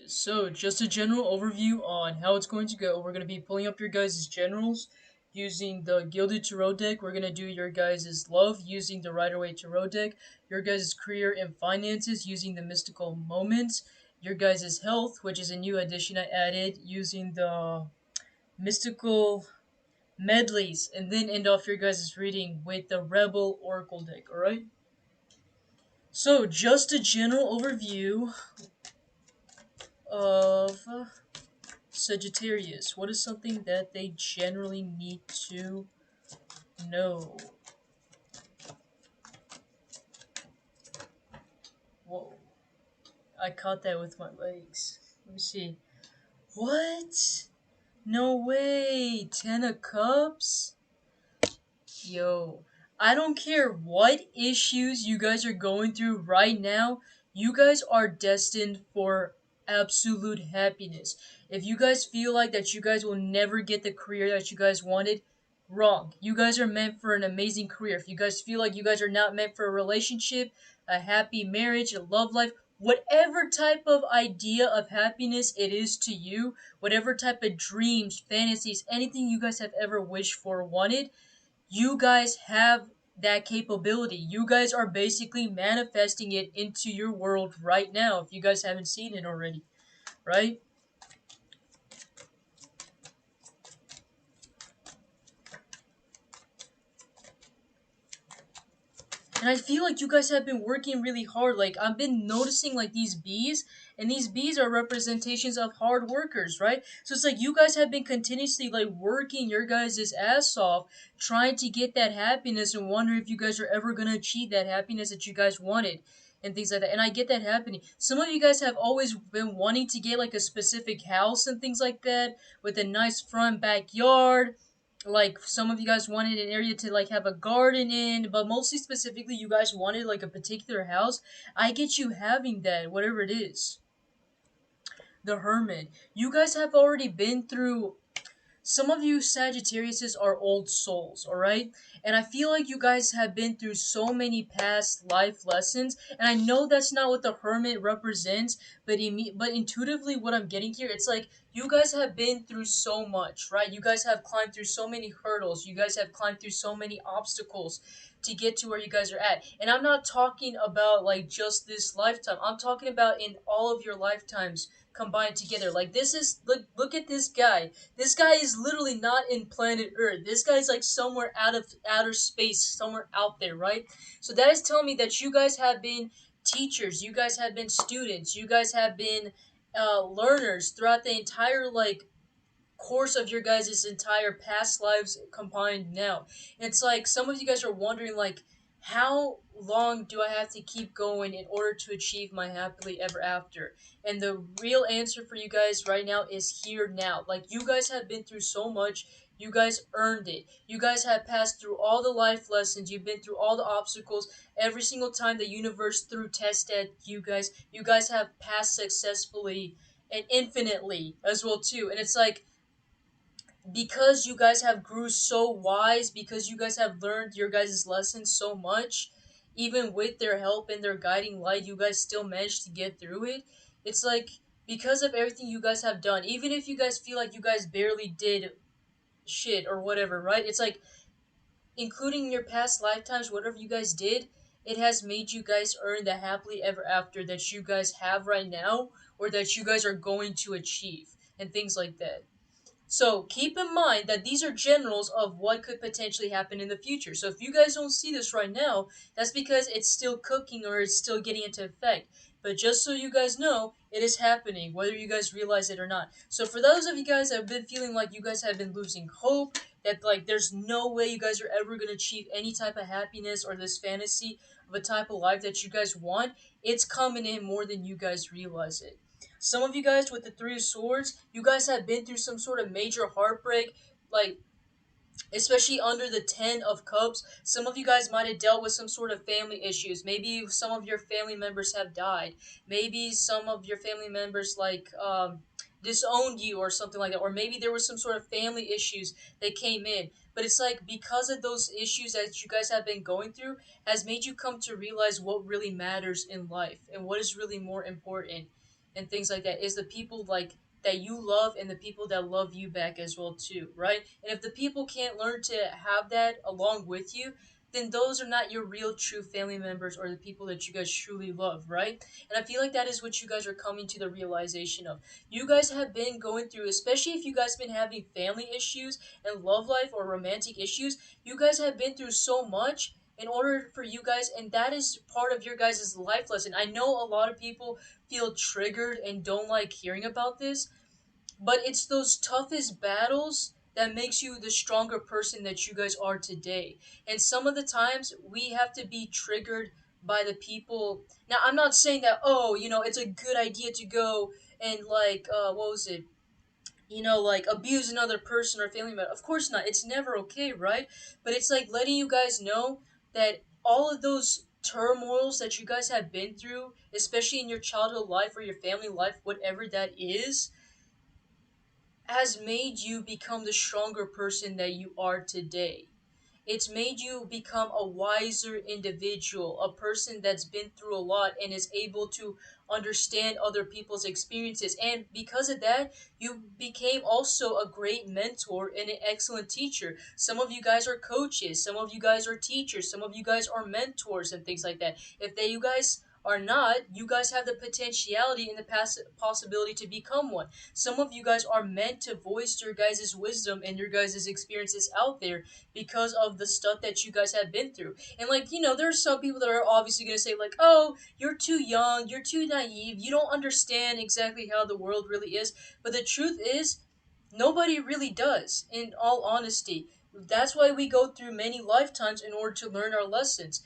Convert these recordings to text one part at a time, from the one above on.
So, just a general overview on how it's going to go. We're going to be pulling up your guys' generals using the Gilded Tarot deck. We're going to do your guys' love using the Rider-Waite Tarot deck. Your guys' career and finances using the Mystical Moments. Your guys' health, which is a new addition I added, using the Mystical Medleys. And then end off your guys' reading with the Rebel Oracle deck, alright? So, just a general overview of Sagittarius. What is something that they generally need to know? Whoa. I caught that with my legs. Let me see. What? No way. Ten of Cups? Yo. I don't care what issues you guys are going through right now. You guys are destined for absolute happiness. If you guys feel like that you guys will never get the career that you guys wanted, wrong. You guys are meant for an amazing career. If you guys feel like you guys are not meant for a relationship, a happy marriage, a love life, whatever type of idea of happiness it is to you, whatever type of dreams, fantasies, anything you guys have ever wished for or wanted, you guys have that capability. You guys are basically manifesting it into your world right now if you guys haven't seen it already, right? And I feel like you guys have been working really hard. Like, I've been noticing, like, these bees, and these bees are representations of hard workers, right? So it's like you guys have been continuously, like, working your guys' ass off, trying to get that happiness, and wonder if you guys are ever gonna achieve that happiness that you guys wanted, and things like that. And I get that happening. Some of you guys have always been wanting to get, like, a specific house and things like that, with a nice front backyard, like some of you guys wanted an area to like have a garden in, but mostly specifically you guys wanted like a particular house. I get you having that, whatever it is. The Hermit. You guys have already been through, some of you Sagittariuses are old souls, alright? And I feel like you guys have been through so many past life lessons, and I know that's not what the Hermit represents, but intuitively what I'm getting here, it's like you guys have been through so much, right? You guys have climbed through so many hurdles, you guys have climbed through so many obstacles to get to where you guys are at. And I'm not talking about like just this lifetime. I'm talking about in all of your lifetimes combined together. Like this is look at this guy. This guy is literally not in planet Earth. This guy's like somewhere out of outer space, somewhere out there, right? So that is telling me that you guys have been teachers, you guys have been students, you guys have been learners throughout the entire like course of your guys' entire past lives combined now. And it's like some of you guys are wondering like how long do I have to keep going in order to achieve my happily ever after? And the real answer for you guys right now is here now. Like you guys have been through so much. You guys earned it. You guys have passed through all the life lessons. You've been through all the obstacles. Every single time the universe threw tests at you guys, you guys have passed successfully and infinitely as well too. And it's like because you guys have grew so wise, because you guys have learned your guys' lessons so much, even with their help and their guiding light, you guys still managed to get through it. It's like because of everything you guys have done, even if you guys feel like you guys barely did shit or whatever, right? It's like including your past lifetimes, whatever you guys did, it has made you guys earn the happily ever after that you guys have right now or that you guys are going to achieve and things like that. So keep in mind that these are generals of what could potentially happen in the future. So if you guys don't see this right now, that's because it's still cooking or it's still getting into effect. But just so you guys know, it is happening, whether you guys realize it or not. So for those of you guys that have been feeling like you guys have been losing hope, that like there's no way you guys are ever going to achieve any type of happiness or this fantasy of a type of life that you guys want, it's coming in more than you guys realize it. Some of you guys with the Three of Swords, you guys have been through some sort of major heartbreak, like especially under the Ten of Cups. Some of you guys might have dealt with some sort of family issues. Maybe some of your family members have died. Maybe some of your family members disowned you or something like that. Or maybe there was some sort of family issues that came in. But it's like because of those issues that you guys have been going through has made you come to realize what really matters in life and what is really more important and things like that is the people like that you love and the people that love you back as well too, right? And if the people can't learn to have that along with you, then those are not your real true family members or the people that you guys truly love, right? And I feel like that is what you guys are coming to the realization of. You guys have been going through, especially if you guys been having family issues and love life or romantic issues, you guys have been through so much in order for you guys, and that is part of your guys' life lesson. I know a lot of people feel triggered and don't like hearing about this, but it's those toughest battles that makes you the stronger person that you guys are today. And some of the times we have to be triggered by the people. Now, I'm not saying that, oh, it's a good idea to go and like what was it, like abuse another person or family member. Of course not. It's never okay, right? But it's like letting you guys know that all of those turmoils that you guys have been through, especially in your childhood life or your family life, whatever that is, has made you become the stronger person that you are today. It's made you become a wiser individual, a person that's been through a lot and is able to understand other people's experiences. And because of that, you became also a great mentor and an excellent teacher. Some of you guys are coaches, some of you guys are teachers, some of you guys are mentors and things like that. If you guys are not, you guys have the potentiality and the possibility to become one. Some of you guys are meant to voice your guys' wisdom and your guys' experiences out there because of the stuff that you guys have been through. And like, there's some people that are obviously going to say like, "Oh, you're too young, you're too naive, you don't understand exactly how the world really is." But the truth is, nobody really does, in all honesty. That's why we go through many lifetimes in order to learn our lessons.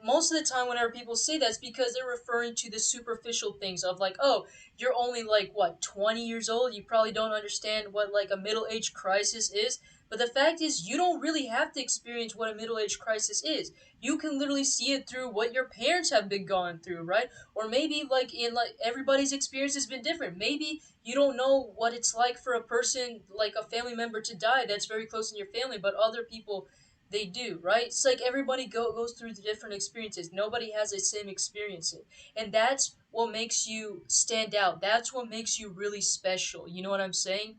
Most of the time whenever people say that, it's because they're referring to the superficial things of like, oh, you're only like what, 20 years old, you probably don't understand what like a middle age crisis is. But the fact is, you don't really have to experience what a middle age crisis is. You can literally see it through what your parents have been going through, right? Or maybe like everybody's experience has been different. Maybe you don't know what it's like for a person, like a family member, to die that's very close in your family, but other people, they do, right? It's like everybody goes through the different experiences. Nobody has the same experiences. And that's what makes you stand out. That's what makes you really special. You know what I'm saying?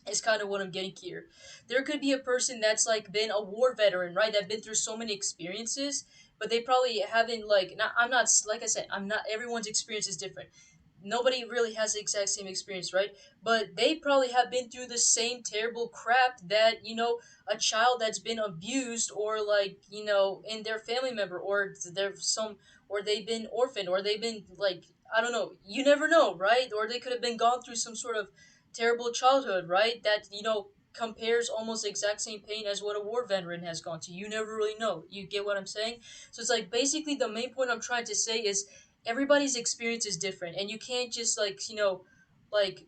Is kind of what I'm getting here. There could be a person that's like been a war veteran, right? That been through so many experiences, but they probably haven't like. Not, I'm not like I said. I'm not. Everyone's experience is different. Nobody really has the exact same experience, right? But they probably have been through the same terrible crap that a child that's been abused or like in their family member or or they've been orphaned or they've been like I don't know. You never know, right? Or they could have been gone through some sort of terrible childhood, right? That compares almost the exact same pain as what a war veteran has gone to. You never really know. You get what I'm saying? So it's like basically the main point I'm trying to say is everybody's experience is different, and you can't just like like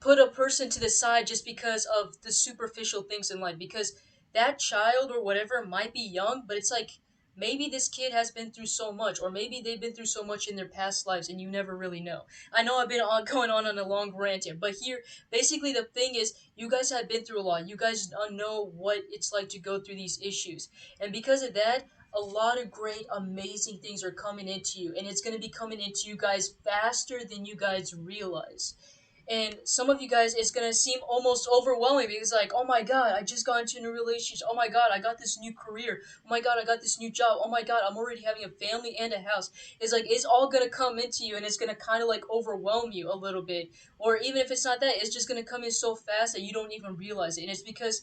put a person to the side just because of the superficial things in life, because that child or whatever might be young, but it's like maybe this kid has been through so much, or maybe they've been through so much in their past lives and you never really know. I know I've been going on a long rant here, but here basically the thing is you guys have been through a lot. You guys know what it's like to go through these issues, and because of that, a lot of great amazing things are coming into you, and it's going to be coming into you guys faster than you guys realize. And some of you guys, it's gonna seem almost overwhelming because, like, oh my god, I just got into a new relationship. Oh my god, I got this new career. Oh my god, I got this new job. Oh my god, I'm already having a family and a house. It's like it's all gonna come into you, and it's gonna kind of like overwhelm you a little bit. Or even if it's not that, it's just gonna come in so fast that you don't even realize it. And it's because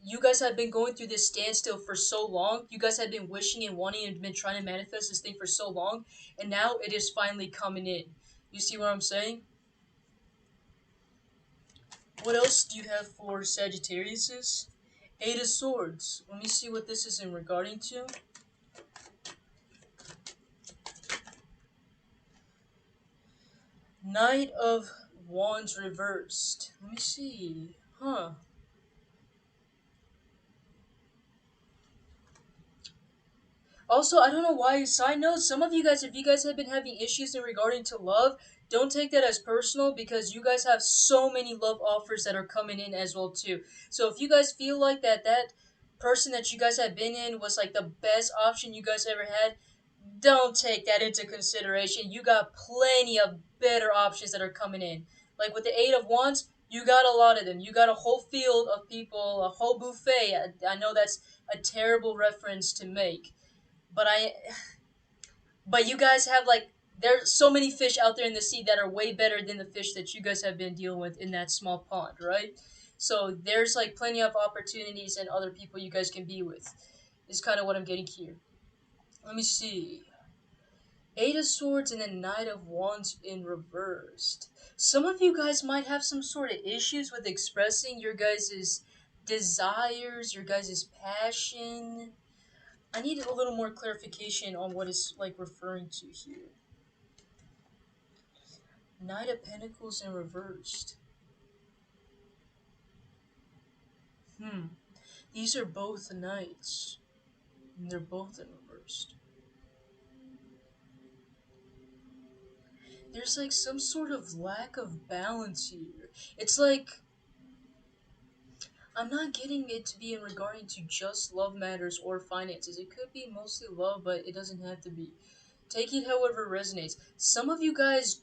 you guys have been going through this standstill for so long. You guys have been wishing and wanting and been trying to manifest this thing for so long, and now it is finally coming in. You see what I'm saying? What else do you have for Sagittariuses? Eight of Swords. Let me see what this is in regarding to. Knight of Wands reversed. Let me see. Huh. Also, I don't know why. Side note, some of you guys, if you guys have been having issues in regarding to love, don't take that as personal because you guys have so many love offers that are coming in as well too. So if you guys feel like that person that you guys have been in was like the best option you guys ever had, don't take that into consideration. You got plenty of better options that are coming in. Like with the Eight of Wands, you got a lot of them. You got a whole field of people, a whole buffet. I know that's a terrible reference to make, but you guys have like there's so many fish out there in the sea that are way better than the fish that you guys have been dealing with in that small pond, right? So there's like plenty of opportunities and other people you guys can be with. Is kind of what I'm getting here. Let me see. Eight of Swords and then Knight of Wands in reversed. Some of you guys might have some sort of issues with expressing your guys' desires, your guys' passion. I need a little more clarification on what it's like referring to here. Knight of Pentacles in reversed. These are both knights. And they're both in reversed. There's like some sort of lack of balance here. It's like I'm not getting it to be in regarding to just love matters or finances. It could be mostly love, but it doesn't have to be. Take it however resonates. Some of you guys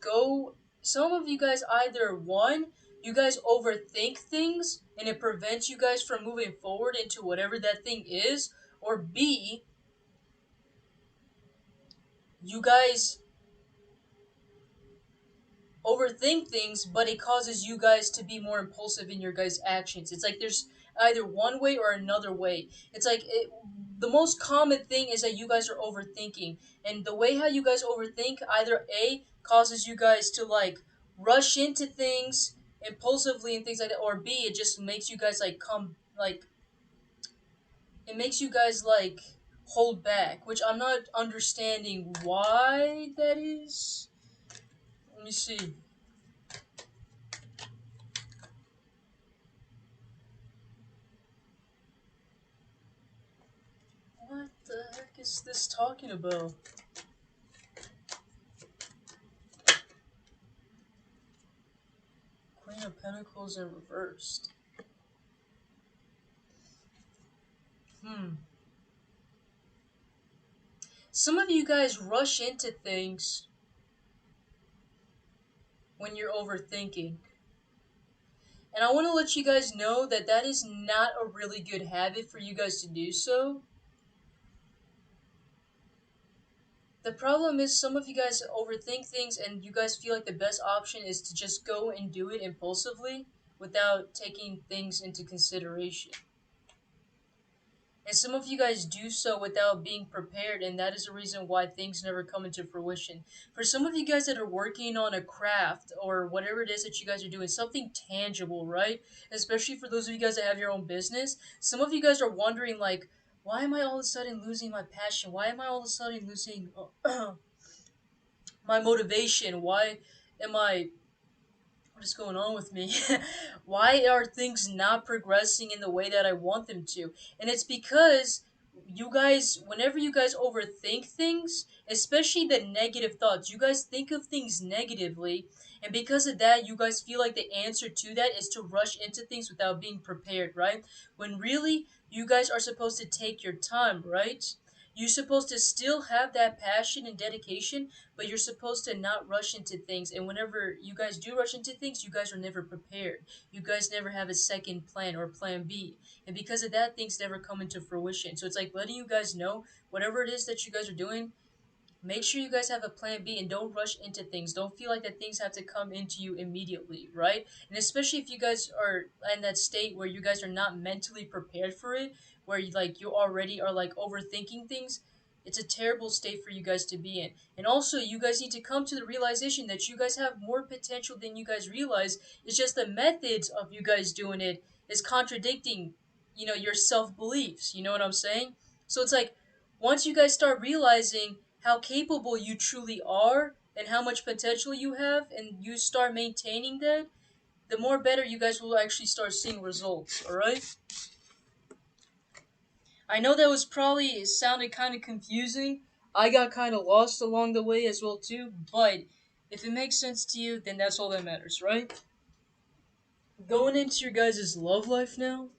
either one, you guys overthink things and it prevents you guys from moving forward into whatever that thing is, or B, you guys overthink things, but it causes you guys to be more impulsive in your guys' actions. It's like there's either one way or another way. It's like the most common thing is that you guys are overthinking, and the way how you guys overthink either A causes you guys to like rush into things impulsively and things like that, or B it just makes you guys like come like it makes you guys like hold back, which I'm not understanding why that is. Let me see. What the heck is this talking about? Queen of Pentacles in reversed. Some of you guys rush into things when you're overthinking. And I want to let you guys know that that is not a really good habit for you guys to do so. The problem is some of you guys overthink things and you guys feel like the best option is to just go and do it impulsively without taking things into consideration. And some of you guys do so without being prepared, and that is the reason why things never come into fruition. For some of you guys that are working on a craft or whatever it is that you guys are doing, something tangible, right? Especially for those of you guys that have your own business, some of you guys are wondering, like, why am I all of a sudden losing my passion? Why am I all of a sudden losing my motivation? Why am I what is going on with me? Why are things not progressing in the way that I want them to? And it's because you guys, whenever you guys overthink things, especially the negative thoughts, you guys think of things negatively, and because of that, you guys feel like the answer to that is to rush into things without being prepared, right? When really, you guys are supposed to take your time, right? You're supposed to still have that passion and dedication, but you're supposed to not rush into things. And whenever you guys do rush into things, you guys are never prepared. You guys never have a second plan or plan B. And because of that, things never come into fruition. So it's like letting you guys know whatever it is that you guys are doing, make sure you guys have a plan B and don't rush into things. Don't feel like that things have to come into you immediately, right? And especially if you guys are in that state where you guys are not mentally prepared for it, where you already are like overthinking things, it's a terrible state for you guys to be in. And also, you guys need to come to the realization that you guys have more potential than you guys realize. It's just the methods of you guys doing it is contradicting, your self-beliefs. You know what I'm saying? So it's like once you guys start realizing how capable you truly are and how much potential you have and you start maintaining that, the more better you guys will actually start seeing results, alright? I know that was probably, it sounded kind of confusing. I got kind of lost along the way as well too, but if it makes sense to you, then that's all that matters, right? Going into your guys' love life now.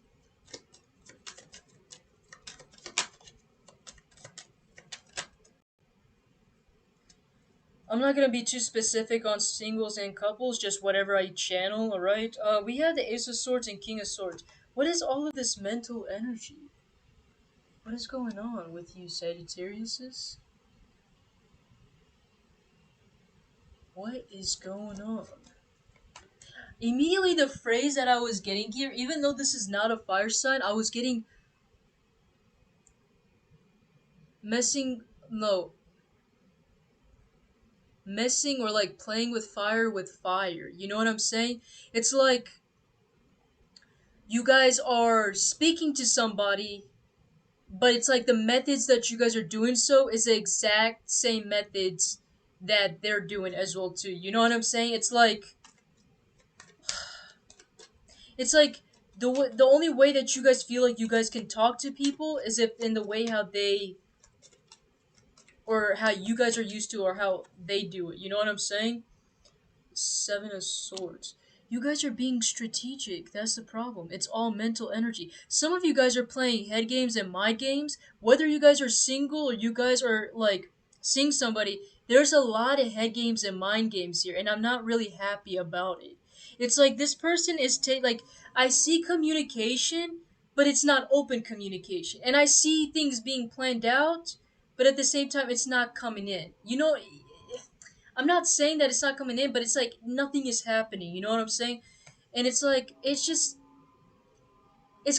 I'm not gonna be too specific on singles and couples, just whatever I channel, alright? We have the Ace of Swords and King of Swords. What is all of this mental energy? What is going on with you, Sagittariuses? What is going on? Immediately, the phrase that I was getting here, even though this is not a fire sign, I was getting messing, no, messing or like playing with fire with fire. You know what I'm saying? It's like you guys are speaking to somebody, but it's like the methods that you guys are doing so is the exact same methods that they're doing as well too. You know what I'm saying? It's like the only way that you guys feel like you guys can talk to people is if in the way how they or how you guys are used to or how they do it. You know what I'm saying? Seven of Swords. You guys are being strategic. That's the problem. It's all mental energy. Some of you guys are playing head games and mind games. Whether you guys are single or you guys are like seeing somebody, there's a lot of head games and mind games here, and I'm not really happy about it. It's like this person is like I see communication, but it's not open communication, and I see things being planned out, but at the same time, it's not coming in. You know, I'm not saying that it's not coming in, but it's like nothing is happening. You know what I'm saying? And it's like it's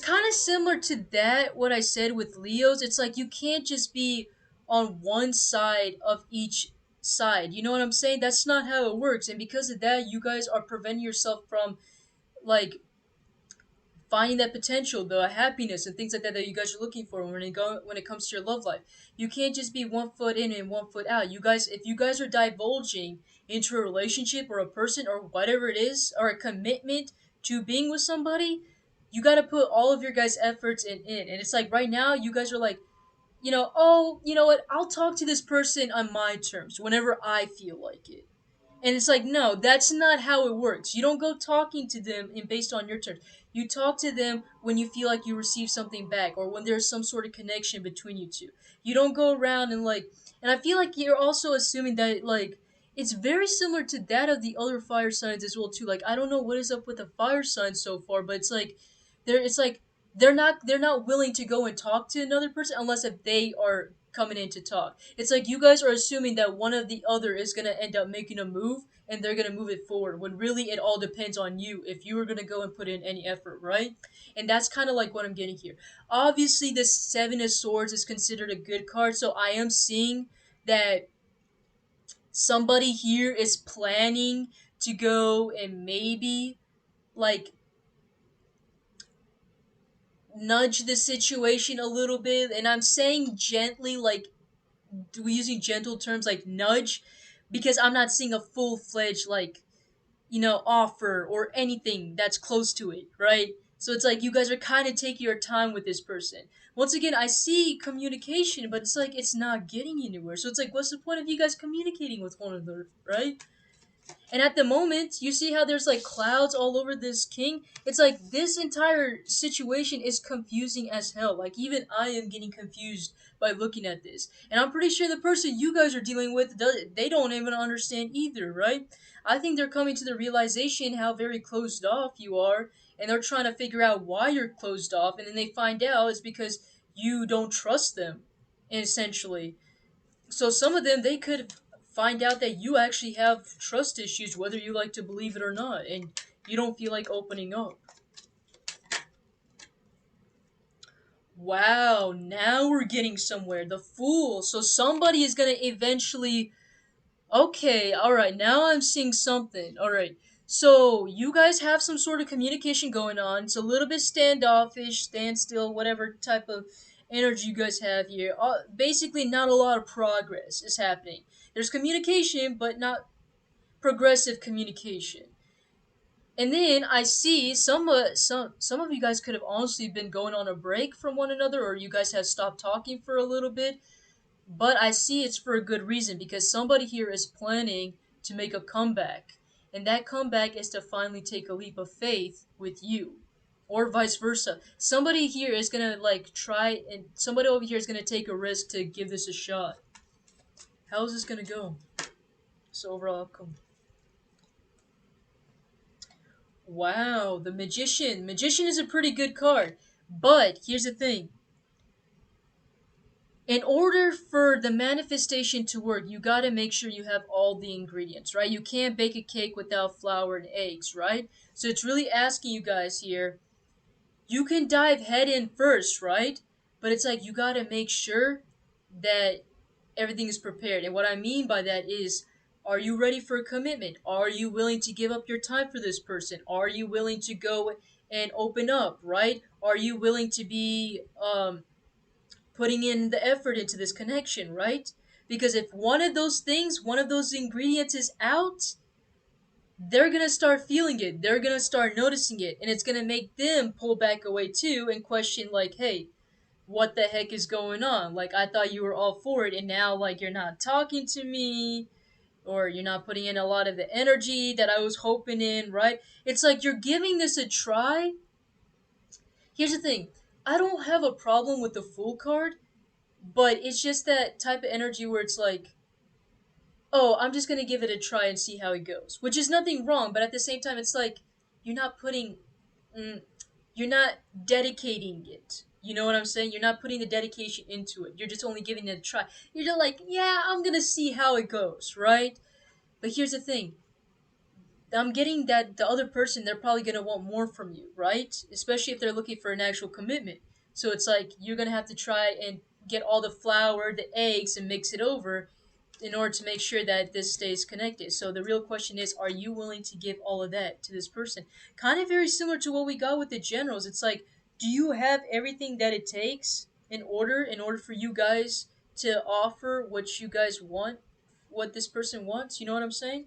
kind of similar to that what I said with Leos. It's like you can't just be on one side of each side. You know what I'm saying? That's not how it works. And because of that, you guys are preventing yourself from like finding that potential, the happiness and things like that that you guys are looking for when it comes to your love life. You can't just be 1 foot in and 1 foot out. You guys, if you guys are divulging into a relationship or a person or whatever it is or a commitment to being with somebody, you got to put all of your guys' efforts in. And it's like right now, you guys are like, oh, you know what? I'll talk to this person on my terms whenever I feel like it. And it's like, no, that's not how it works. You don't go talking to them in based on your terms. You talk to them when you feel like you receive something back or when there's some sort of connection between you two. You don't go around and like, and I feel like you're also assuming that like it's very similar to that of the other fire signs as well too. Like I don't know what is up with the fire signs so far, but it's like they're not willing to go and talk to another person unless if they are coming in to talk. It's like you guys are assuming that one of the other is gonna end up making a move and they're gonna move it forward when really it all depends on you if you are gonna go and put in any effort, right? And that's kind of like what I'm getting here. Obviously, the Seven of Swords is considered a good card, so I am seeing that somebody here is planning to go and maybe like nudge the situation a little bit, and I'm saying gently, like we using gentle terms like nudge, because I'm not seeing a full-fledged like offer or anything that's close to it, right? So it's like you guys are kind of taking your time with this person. Once again, I see communication, but it's like it's not getting anywhere. So it's like, what's the point of you guys communicating with one another, right? And at the moment, you see how there's like clouds all over this king? It's like this entire situation is confusing as hell. Like even I am getting confused by looking at this. And I'm pretty sure the person you guys are dealing with they don't even understand either, right? I think they're coming to the realization how very closed off you are, and they're trying to figure out why you're closed off, and then they find out it's because you don't trust them, essentially. So some of them they could find out that you actually have trust issues, whether you like to believe it or not, and you don't feel like opening up. Wow, now we're getting somewhere. The Fool. So somebody is gonna eventually. Okay, alright, now I'm seeing something. Alright. So you guys have some sort of communication going on. It's a little bit standoffish, standstill, whatever type of energy you guys have here. Basically, not a lot of progress is happening. There's communication, but not progressive communication. And then I see some of you guys could have honestly been going on a break from one another, or you guys have stopped talking for a little bit. But I see it's for a good reason because somebody here is planning to make a comeback. And that comeback is to finally take a leap of faith with you. Or vice versa. Somebody here is gonna like try and somebody over here is gonna take a risk to give this a shot. How is this gonna go? So overall outcome. Wow, the Magician. Magician is a pretty good card. But here's the thing. In order for the manifestation to work, you gotta make sure you have all the ingredients, right? You can't bake a cake without flour and eggs, right? So it's really asking you guys here, you can dive head in first, right? But it's like you gotta make sure that everything is prepared. And what I mean by that is, are you ready for a commitment? Are you willing to give up your time for this person? Are you willing to go and open up, right? Are you willing to be putting in the effort into this connection, right? Because if one of those things, one of those ingredients is out, they're gonna start feeling it. They're gonna start noticing it, and it's gonna make them pull back away too and question, like, hey, what the heck is going on? Like, I thought you were all for it, and now, like, you're not talking to me, or you're not putting in a lot of the energy that I was hoping in, right? It's like you're giving this a try. Here's the thing, I don't have a problem with the Fool card, but it's just that type of energy where it's like, oh, I'm just gonna give it a try and see how it goes, which is nothing wrong, but at the same time, it's like you're not putting, mm, you're not dedicating it. You know what I'm saying? You're not putting the dedication into it. You're just only giving it a try. You're just like, yeah, I'm gonna see how it goes, right? But here's the thing, I'm getting that the other person, they're probably going to want more from you, right? Especially if they're looking for an actual commitment. So it's like you're going to have to try and get all the flour, the eggs, and mix it over in order to make sure that this stays connected. So the real question is, are you willing to give all of that to this person? Kind of very similar to what we got with the generals. It's like, do you have everything that it takes in order for you guys to offer what you guys want, what this person wants? You know what I'm saying?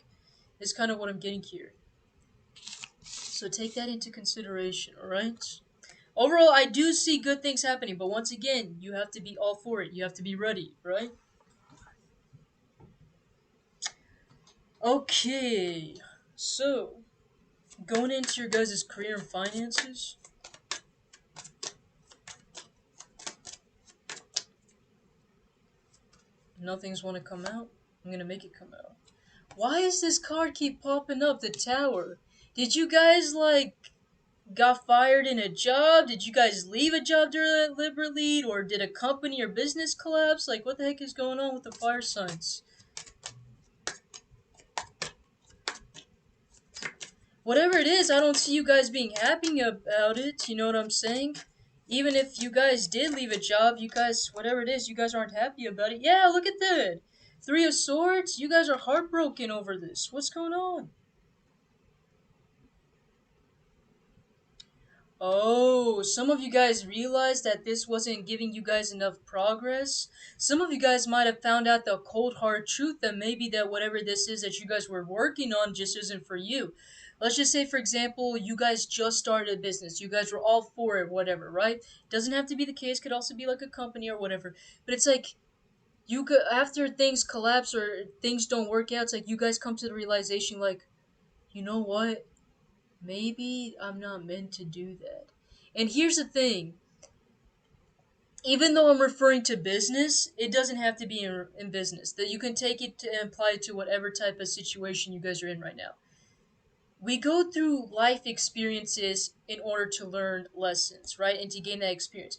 Is kind of what I'm getting here. So take that into consideration, alright? Overall, I do see good things happening, but once again, you have to be all for it. You have to be ready, right? Okay, so going into your guys' career and finances, nothing's want to come out. I'm gonna make it come out. Why does this card keep popping up? The Tower. Did you guys got fired in a job? Did you guys leave a job during that Libra lead? Or did a company or business collapse? Like, what the heck is going on with the fire signs? Whatever it is, I don't see you guys being happy about it. You know what I'm saying? Even if you guys did leave a job, you guys, whatever it is, you guys aren't happy about it. Yeah, look at that. Three of Swords, you guys are heartbroken over this. What's going on? Oh, some of you guys realized that this wasn't giving you guys enough progress. Some of you guys might have found out the cold hard truth that maybe that whatever this is that you guys were working on just isn't for you. Let's just say, for example, you guys just started a business. You guys were all for it, whatever, right? Doesn't have to be the case. Could also be like a company or whatever. But it's like you could, after things collapse or things don't work out, it's like you guys come to the realization, like, you know what? Maybe I'm not meant to do that. And here's the thing, even though I'm referring to business, it doesn't have to be in business. That you can take it to and apply it to whatever type of situation you guys are in right now. We go through life experiences in order to learn lessons, right? And to gain that experience.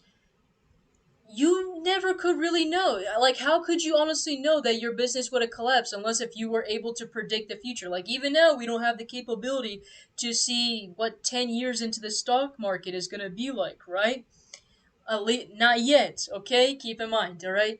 You never could really know. Like, how could you honestly know that your business would have collapsed unless if you were able to predict the future? Like, even now, we don't have the capability to see what 10 years into the stock market is going to be like, right? Not yet, okay? Keep in mind, alright?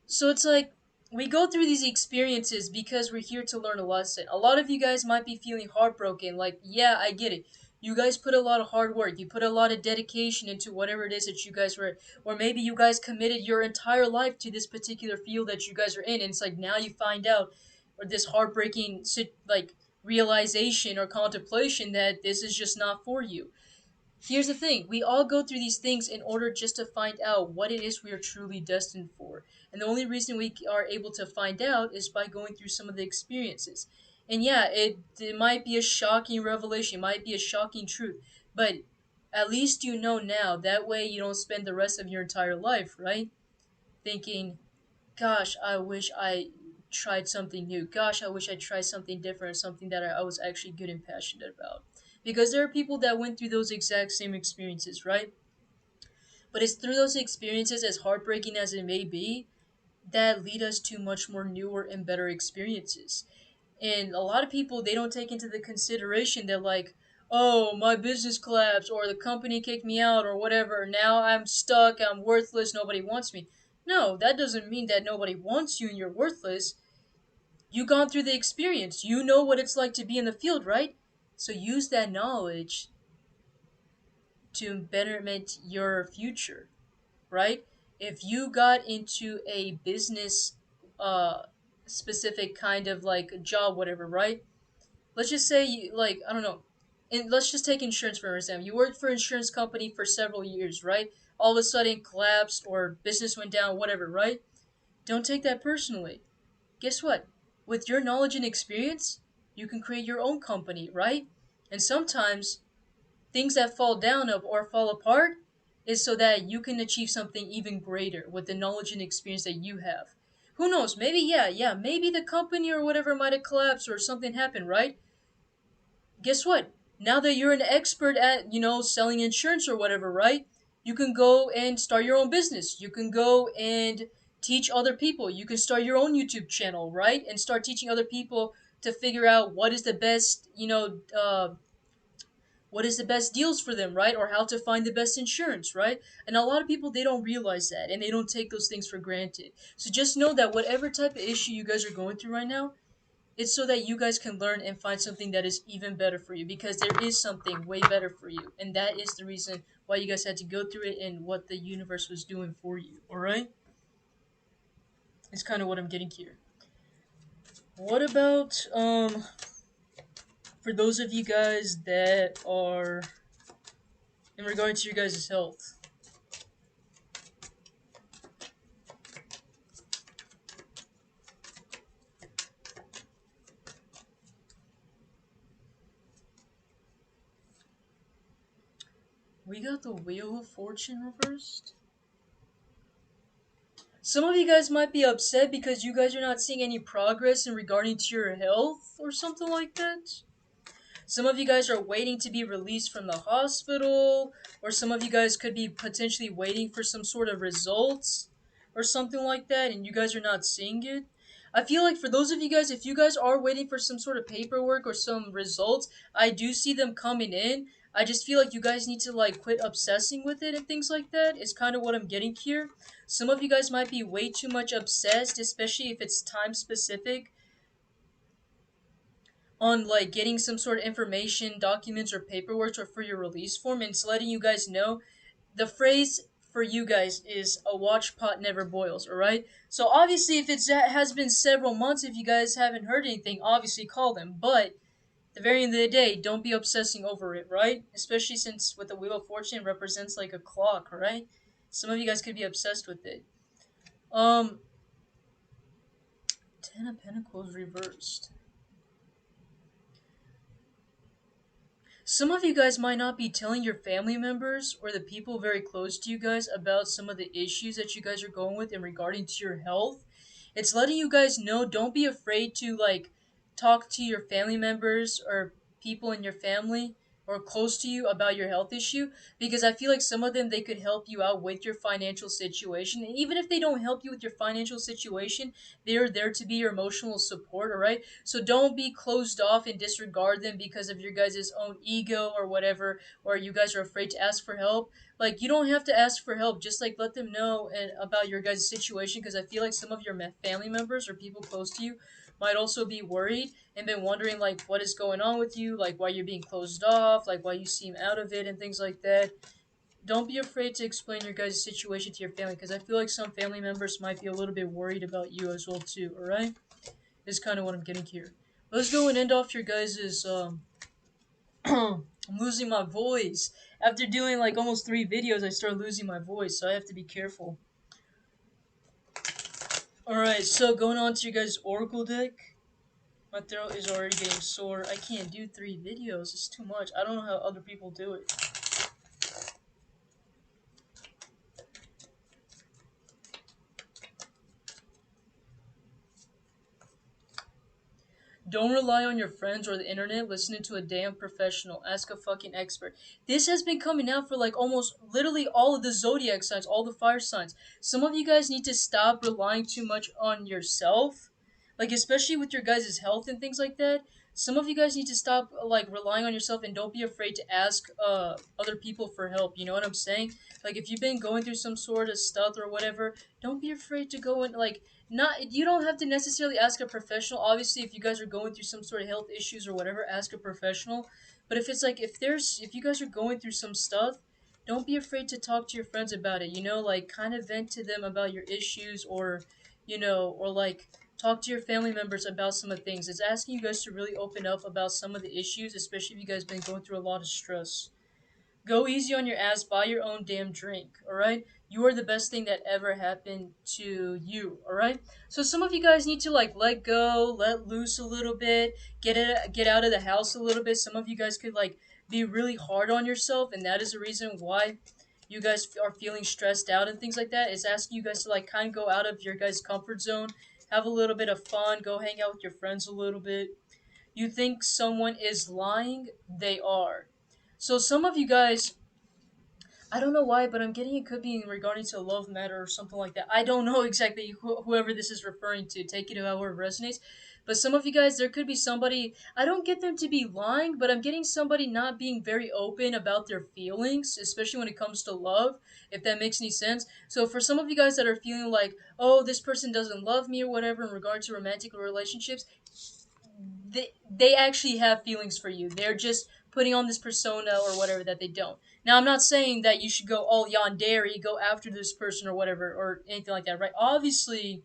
So it's like, we go through these experiences because we're here to learn a lesson. A lot of you guys might be feeling heartbroken. Like, yeah, I get it. You guys put a lot of hard work. You put a lot of dedication into whatever it is that you guys were, or maybe you guys committed your entire life to this particular field that you guys are in. And it's like now you find out, or this heartbreaking, like, realization or contemplation that this is just not for you. Here's the thing, we all go through these things in order just to find out what it is we are truly destined for. And the only reason we are able to find out is by going through some of the experiences. And yeah, it might be a shocking revelation, it might be a shocking truth, but at least you know now. That way you don't spend the rest of your entire life, right? Thinking, gosh, I wish I tried something new. Gosh, I wish I tried something different, something that I was actually good and passionate about. Because there are people that went through those exact same experiences, right? But it's through those experiences, as heartbreaking as it may be, that lead us to much more newer and better experiences. And a lot of people, they don't take into the consideration that, like, oh, my business collapsed, or the company kicked me out, or whatever. Now I'm stuck, I'm worthless, nobody wants me. No, that doesn't mean that nobody wants you and you're worthless. You gone through the experience. You know what it's like to be in the field, right? So use that knowledge to betterment your future, right? If you got into a business uh specific kind of like job, whatever, right? Let's just say you, like, I don't know. And let's just take insurance for example. You worked for an insurance company for several years, right? All of a sudden collapsed or business went down, whatever, right? Don't take that personally. Guess what? With your knowledge and experience, you can create your own company, right? And sometimes things that fall down or fall apart is so that you can achieve something even greater with the knowledge and experience that you have. Who knows? Maybe, yeah, maybe the company or whatever might have collapsed or something happened, right? Guess what? Now that you're an expert at, selling insurance or whatever, right? You can go and start your own business. You can go and teach other people. You can start your own YouTube channel, right? And start teaching other people to figure out what is the best, what is the best deals for them, right? Or how to find the best insurance, right? And a lot of people, they don't realize that and they don't take those things for granted. So just know that whatever type of issue you guys are going through right now, it's so that you guys can learn and find something that is even better for you, because there is something way better for you. And that is the reason why you guys had to go through it and what the universe was doing for you, all right? It's kind of what I'm getting here. What about for those of you guys that are in regard to your guys' health? We got the Wheel of Fortune reversed. Some of you guys might be upset because you guys are not seeing any progress in regarding to your health or something like that. Some of you guys are waiting to be released from the hospital, or some of you guys could be potentially waiting for some sort of results or something like that, and you guys are not seeing it. I feel like for those of you guys, if you guys are waiting for some sort of paperwork or some results, I do see them coming in. I just feel like you guys need to like quit obsessing with it and things like that. Is kind of what I'm getting here. Some of you guys might be way too much obsessed, especially if it's time specific, on like getting some sort of information, documents, or paperwork or for your release form, and it's letting you guys know the phrase for you guys is a watch pot never boils, alright? So obviously if it has been several months, if you guys haven't heard anything, obviously call them, but at the very end of the day, don't be obsessing over it, right? Especially since with the Wheel of Fortune, it represents like a clock, right? Some of you guys could be obsessed with it. Ten of Pentacles reversed. Some of you guys might not be telling your family members or the people very close to you guys about some of the issues that you guys are going with in regarding to your health. It's letting you guys know, don't be afraid to like talk to your family members or people in your family or close to you about your health issue, because I feel like some of them, they could help you out with your financial situation. And even if they don't help you with your financial situation, they're there to be your emotional support, all right? So don't be closed off and disregard them because of your guys' own ego or whatever, or you guys are afraid to ask for help. Like, you don't have to ask for help. Just like let them know and about your guys' situation, because I feel like some of your family members or people close to you might also be worried and been wondering like what is going on with you, like why you're being closed off, like why you seem out of it and things like that. Don't be afraid to explain your guys' situation to your family, because I feel like some family members might be a little bit worried about you as well too, alright? Is kind of what I'm getting here. Let's go and end off your guys' I'm losing my voice. After doing like almost 3 videos, I start losing my voice, so I have to be careful. Alright, so going on to your guys' Oracle deck. My throat is already getting sore. I can't do 3 videos. It's too much. I don't know how other people do it. Don't rely on your friends or the internet. Listening to a damn professional. Ask a fucking expert. This has been coming out for like almost literally all of the zodiac signs, all the fire signs. Some of you guys need to stop relying too much on yourself, like especially with your guys' health and things like that. Some of you guys need to stop like relying on yourself and don't be afraid to ask other people for help. You know what I'm saying? Like if you've been going through some sort of stuff or whatever, don't be afraid to go and like not you don't have to necessarily ask a professional. Obviously, if you guys are going through some sort of health issues or whatever, ask a professional. But if it's like if you guys are going through some stuff, don't be afraid to talk to your friends about it. You know, like kind of vent to them about your issues, or or like talk to your family members about some of the things. It's asking you guys to really open up about some of the issues, especially if you guys been going through a lot of stress. Go easy on your ass. Buy your own damn drink. All right. You are the best thing that ever happened to you. All right. So some of you guys need to like let go, let loose a little bit, get out of the house a little bit. Some of you guys could like be really hard on yourself, and that is the reason why you guys are feeling stressed out and things like that. It's asking you guys to like kind of go out of your guys' comfort zone, have a little bit of fun, go hang out with your friends a little bit. You think someone is lying? They are. So some of you guys, I don't know why, but I'm getting it could be in regarding to a love matter or something like that. I don't know exactly whoever this is referring to. Take it however it resonates. But some of you guys, there could be somebody. I don't get them to be lying, but I'm getting somebody not being very open about their feelings, especially when it comes to love. If that makes any sense. So for some of you guys that are feeling like, oh, this person doesn't love me or whatever in regard to romantic relationships, they actually have feelings for you. They're just putting on this persona or whatever that they don't. Now, I'm not saying that you should go all yandere, go after this person or whatever or anything like that, right? Obviously,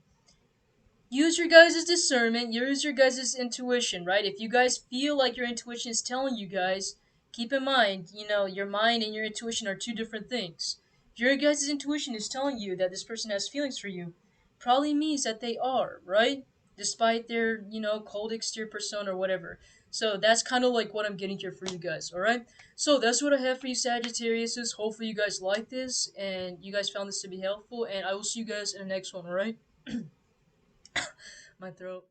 use your guys' discernment, use your guys' intuition, right? If you guys feel like your intuition is telling you guys, keep in mind, your mind and your intuition are two different things. If your guys' intuition is telling you that this person has feelings for you, probably means that they are, right? Despite their, cold exterior persona or whatever. So that's kind of like what I'm getting here for you guys, alright? So that's what I have for you, Sagittarius. Hopefully you guys like this and you guys found this to be helpful, and I will see you guys in the next one, alright? My throat.